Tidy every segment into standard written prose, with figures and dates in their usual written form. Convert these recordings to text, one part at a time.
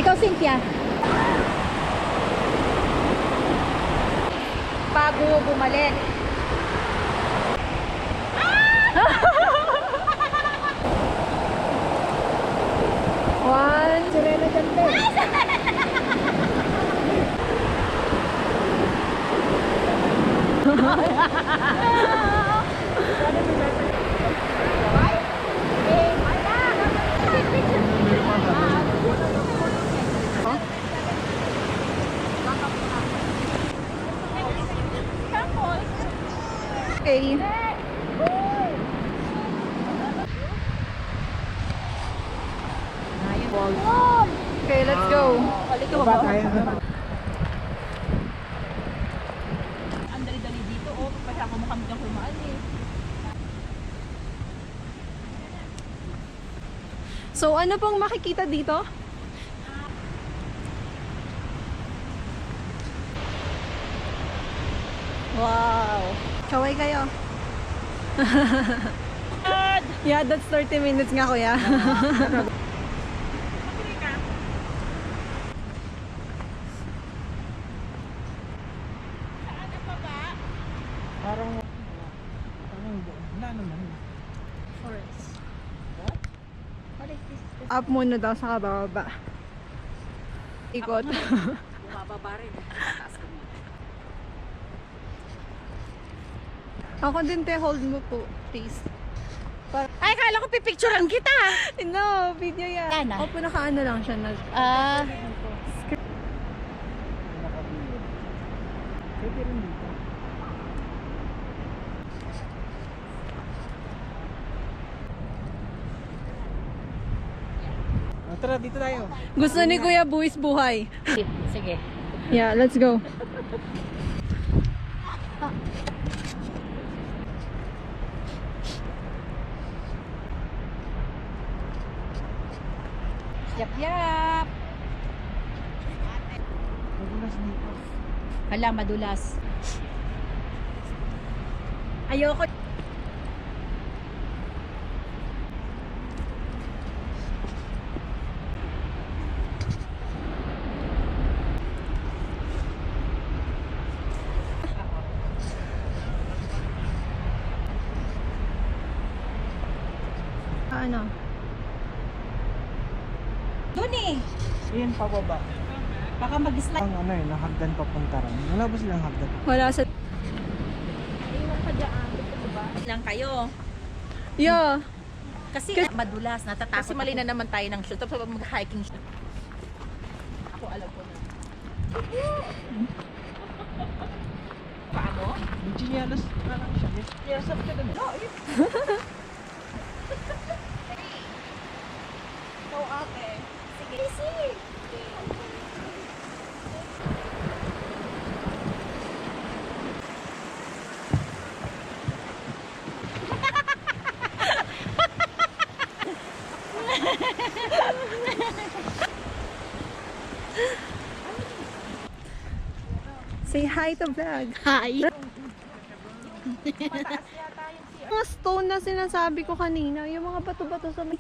Ikaw, Cynthia. Bago bumalik. One. Sirena dyan, te. Okay. Okay, let's go. Ang dali-dali dito, oh. Pasya ko mukhang kang kumaan eh. So, ano pong makikita dito? Wow. Kaway kayo. Yeah, that's 30 minutes nga, kuya. Parang wala naman. Forest. What is this? Up muna daw sa kababa. Ikot. Bumababa rin. Taas ko na. Ako din, te, hold mo po, please. Ay, kala ko pipicturean kita. No, video yan. Yan na. Opo, nakaano lang siya. Nakabilog. Pwede rin dito. Tara, dito tayo. Gusto ni Kuya Buwis buhay. Sige. Yeah, let's go. Yap. Magulas dito. Hala, madulas. Ayoko. Ano? Doon eh. Ayan, pababa. Baka mag-slide. Ang ano eh, nakagdan papunta rin. Wala ba silang hagdan? Wala sa... Lang kayo. Yeah. Kasi madulas, natatakot. Kasi mali na naman tayo ng shoot. Tapos mag-hiking shoot. Ako alam ko na. Paa mo? Yung chinelas na lang siya. Yes, up ka dun. No, ikaw ate. Sige. Sige. Say hi to vlog. Hi. Mga stone na sinasabi ko kanina, yung mga bato-bato sa may...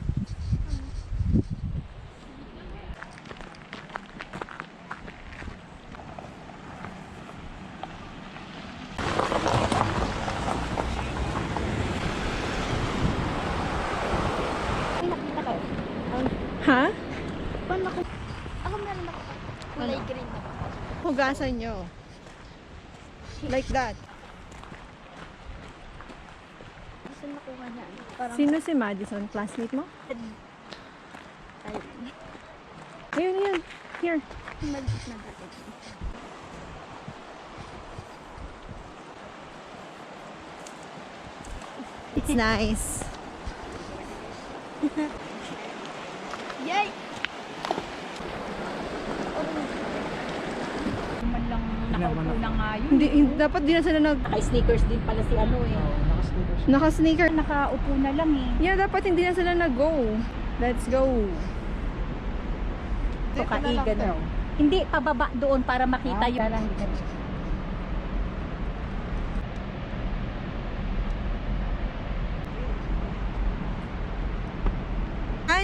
Ha? Ako meron ako. Kulay green na. Hugasan nyo. Like that. Gusto nakuha niya. Parang Sino si Madison? Classmate mo? ay, Ayun, yun. Here. maliit na dati. It's nice. Yay! Man lang nakaupo na nga yun. Dapat di na sila Naka-sneakers din pala si ano eh. Oo, nakasneakers. naka-sneaker. Nakaupo na lang eh. Yeah, dapat hindi na sila nag-go. Let's go. Dito na lang Kaigan. tayo. Hindi, pababa doon para makita yung... Lang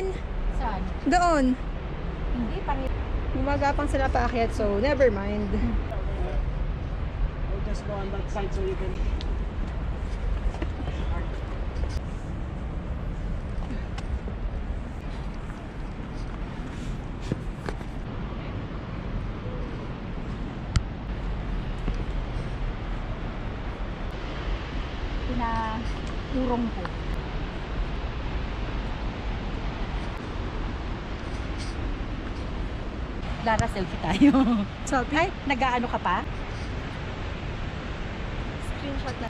yan. Saan? Doon. Hindi, pareho. Gumagapang sila paakyat, so never mind. I'll just go on that side so you can... Pinurong ko. Lara, selfie tayo. Selfie? Ay, nag-aano ka pa? Screenshot na.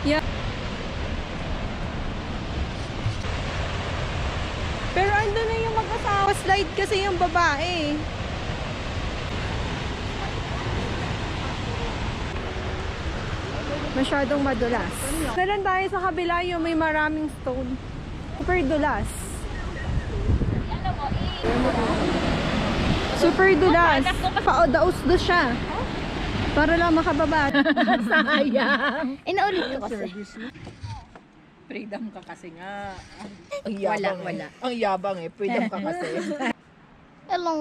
Yeah. Pero ando na yung mag-asawa. Slide kasi yung babae. Masyadong madulas. Nalan tayo sa kabila yung may maraming stone. Super dulas. Super dulas. Paodaos-dos siya. Para lang makababa. Sayang. Inaulit ko kasi. Service mo? Freedom ka kasi nga. Ang yabang Wala. Ang yabang eh. Freedom ka kasi. Hello.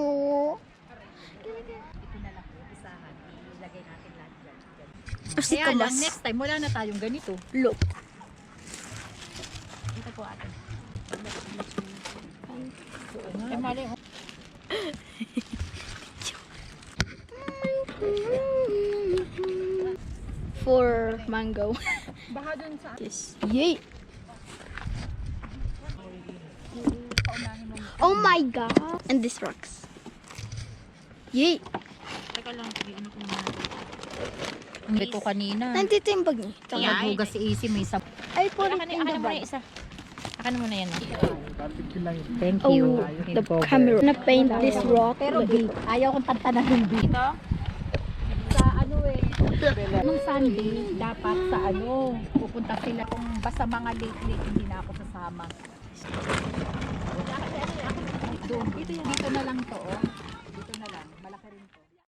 Ito na lang, isahan. Ilagay natin lahat dyan. Kasi Kaya lang, kabas. next time, wala na tayong ganito. Look. Ito po atin. Eh, mali. For mango. Baka dun sa... This. Yay. Oh my god. And this rocks. Yay. Teka lang, ano ko muna. Ang ko kanina. Nandito yung bag niya. Tsaka naghugas si Easy, may isa. I put it Akan in the mo na bag. isa. Akan mo na yan. Particular. Thank Oh, the camera. I'm gonna paint this rock. Pero B, ayaw kong tantanan ng B. Ito? Sa ano eh, nung Sunday, dapat sa ano, pupunta sila kung basta mga late-late, hindi na ako sasama. Doon, dito na lang to, oh.